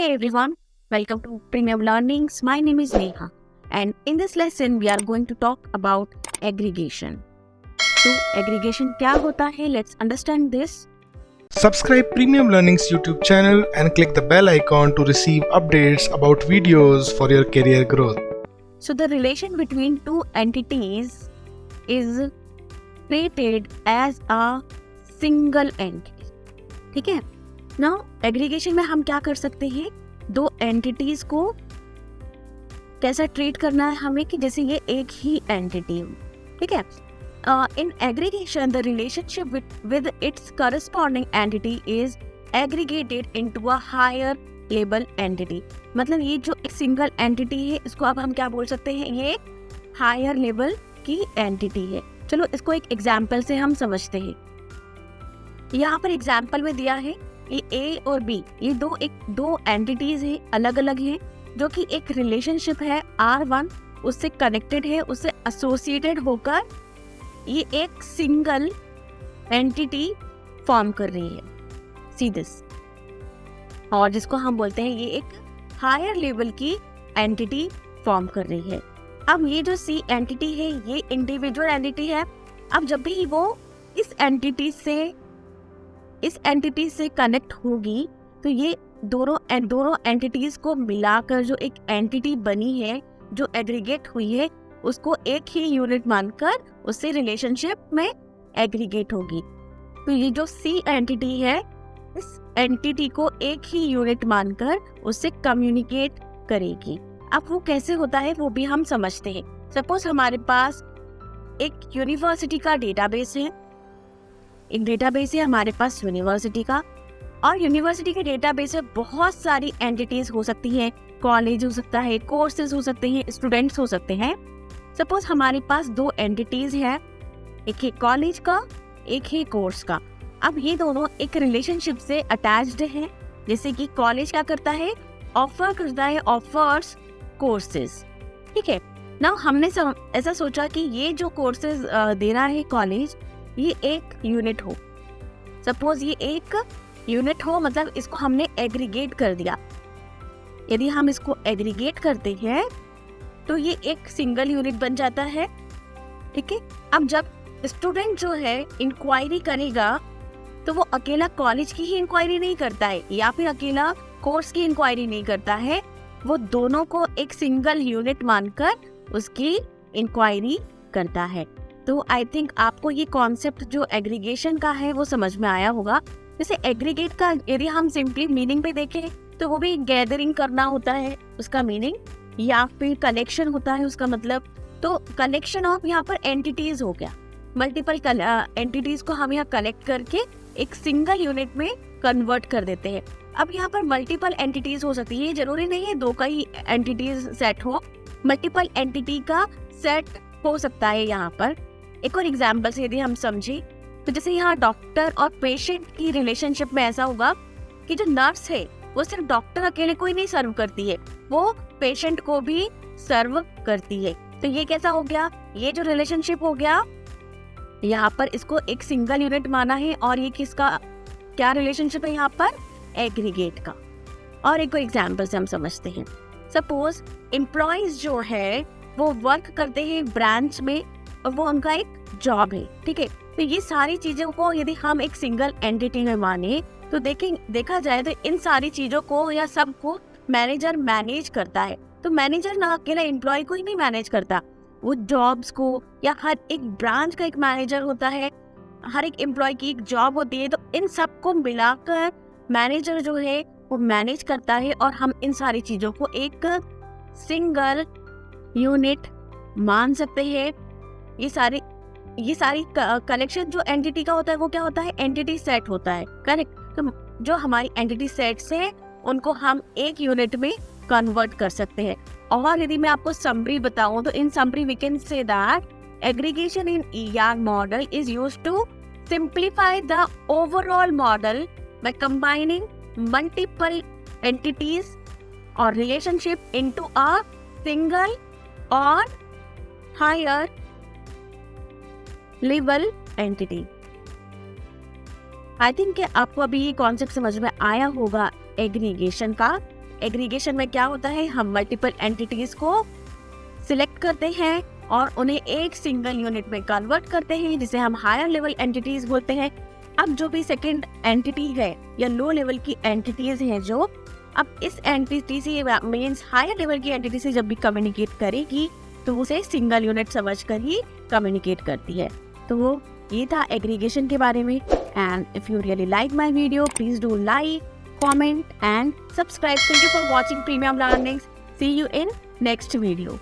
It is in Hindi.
Hey everyone, welcome to Premium Learnings. My name is Neha, and in this lesson we are going to talk about aggregation. So aggregation क्या होता है? Let's understand this. Subscribe Premium Learnings YouTube channel and click the bell icon to receive updates about videos for your career growth. So the relation between two entities is treated as a single entity. ठीक है? Now aggregation में हम क्या कर सकते हैं? दो एंटिटीज को कैसा ट्रीट करना है हमें कि जैसे ये एक ही एंटिटी हो. ठीक है. In aggregation, the relationship with its corresponding entity is aggregated into a higher level entity. मतलब ये जो एक सिंगल एंटिटी है इसको अब हम क्या बोल सकते हैं, ये हायर लेवल की एंटिटी है. चलो इसको एक एग्जाम्पल से हम समझते हैं. यहाँ पर एग्जाम्पल में दिया है ये A और B, ये दो एंटिटीज है, अलग अलग है, जो कि एक रिलेशनशिप है R1 उससे कनेक्टेड है, उससे एसोसिएटेड होकर ये एक सिंगल एंटिटी फॉर्म कर रही है. See this. और जिसको हम बोलते हैं ये एक हायर लेवल की एंटिटी फॉर्म कर रही है. अब ये जो C एंटिटी है ये इंडिविजुअल एंटिटी है. अब जब भी वो इस एंटिटी से कनेक्ट होगी तो ये दोनों एंटिटीज को मिलाकर जो एक एंटिटी बनी है, जो एग्रीगेट हुई है, उसको एक ही यूनिट मानकर उससे रिलेशनशिप में एग्रीगेट होगी. तो ये जो C एंटिटी है इस एंटिटी को एक ही यूनिट मानकर उससे कम्युनिकेट करेगी. अब वो कैसे होता है वो भी हम समझते हैं. सपोज हमारे पास एक यूनिवर्सिटी का डेटाबेस है, एक डेटाबेस है हमारे पास यूनिवर्सिटी का, और यूनिवर्सिटी के डेटाबेस में बहुत सारी एंटिटीज हो सकती हैं. कॉलेज हो सकता है, कोर्सेज हो सकते हैं, स्टूडेंट्स हो सकते हैं. सपोज हमारे पास दो एंटिटीज हैं, एक है कॉलेज का, एक है कोर्स का. अब ये दोनों एक रिलेशनशिप से अटैच्ड हैं. जैसे कि कॉलेज क्या करता है, ऑफर करता है, ऑफर्स कोर्सेज. ठीक है ना. हमने ऐसा सोचा कि ये जो कोर्सेज दे रहा है कॉलेज, ये एक यूनिट हो. सपोज ये एक यूनिट हो, मतलब इसको हमने एग्रीगेट कर दिया. यदि हम इसको एग्रीगेट करते हैं तो ये एक सिंगल यूनिट बन जाता है. ठीक है. अब जब स्टूडेंट जो है इंक्वायरी करेगा तो वो अकेला कॉलेज की ही इंक्वायरी नहीं करता है या फिर अकेला कोर्स की इंक्वायरी नहीं करता है, वो दोनों को एक सिंगल यूनिट मानकर उसकी इंक्वायरी करता है. तो आई थिंक आपको ये कॉन्सेप्ट जो एग्रीगेशन का है वो समझ में आया होगा. जैसे एग्रीगेट का यदि हम सिंपली मीनिंग पे देखें तो वो भी गैदरिंग करना होता है उसका मीनिंग, या फिर कलेक्शन होता है उसका मतलब. तो कलेक्शन ऑफ यहाँ पर एंटिटीज हो गया. मल्टीपल एंटिटीज को हम यहाँ कलेक्ट करके एक सिंगल यूनिट में कन्वर्ट कर देते हैं. अब यहाँ पर मल्टीपल एंटिटीज हो सकती है, जरूरी नहीं है दो का ही एंटिटीज सेट हो, मल्टीपल एंटिटी का सेट हो सकता है. यहाँ पर एक और एग्जाम्पल से यदि हम समझे तो जैसे यहाँ डॉक्टर और पेशेंट की रिलेशनशिप में ऐसा होगा कि जो नर्स है वो सिर्फ डॉक्टर अकेले को ही नहीं सर्व करती है, वो पेशेंट को भी सर्व करती है. तो ये कैसा हो गया, ये जो रिलेशनशिप हो गया यहाँ पर इसको एक सिंगल यूनिट माना है. और ये किसका क्या रिलेशनशिप है यहाँ पर, एग्रीगेट का. और एक एग्जाम्पल से हम समझते हैं. सपोज एम्प्लॉइज जो है वो वर्क करते हैं ब्रांच में और वो उनका एक जॉब है. ठीक है. तो ये सारी चीजों को यदि हम एक सिंगल एंटिटी में माने तो देखा जाए तो इन सारी चीजों को या सबको मैनेजर मैनेज करता है. तो मैनेजर ना अकेला एम्प्लॉय को ही नहीं मैनेज करता, वो जॉब्स को, या हर एक ब्रांच का एक मैनेजर होता है, हर एक एम्प्लॉय की एक जॉब होती है. तो इन सबको मिलाकर मैनेजर जो है वो मैनेज करता है और हम इन सारी चीजों को एक सिंगल यूनिट मान सकते हैं. ये सारी कलेक्शन जो एंटिटी का होता है वो क्या होता है, एंटिटी सेट होता है. करेक्ट. तो जो हमारी एंटिटी सेट्स है उनको हम एक यूनिट में कन्वर्ट कर सकते हैं. और यदि मैं आपको समरी बताऊं तो in summary we can say that aggregation in ER model is used to simplify the overall model by combining multiple entities और रिलेशनशिप इनटू अ सिंगल और higher level entity. I think कि आपको अभी ये कॉन्सेप्ट समझ में आया होगा एग्रीगेशन का. एग्रीगेशन में क्या होता है, हम मल्टीपल एंटिटीज को सिलेक्ट करते हैं और उन्हें एक सिंगल यूनिट में कन्वर्ट करते हैं, जिसे हम हायर लेवल एंटिटीज बोलते हैं। अब जो भी सेकंड एंटिटी है या लो लेवल की एंटिटीज हैं जो अब इस एंटिटी से मींस हायर लेवल की एंटिटी से जब भी कम्युनिकेट करेगी तो उसे सिंगल यूनिट समझकर ही कम्युनिकेट करती है। तो ये था एग्रीगेशन के बारे में। And if you really like my video, please do like, comment and subscribe. Thank you for watching Premium Learnings. See you in next video.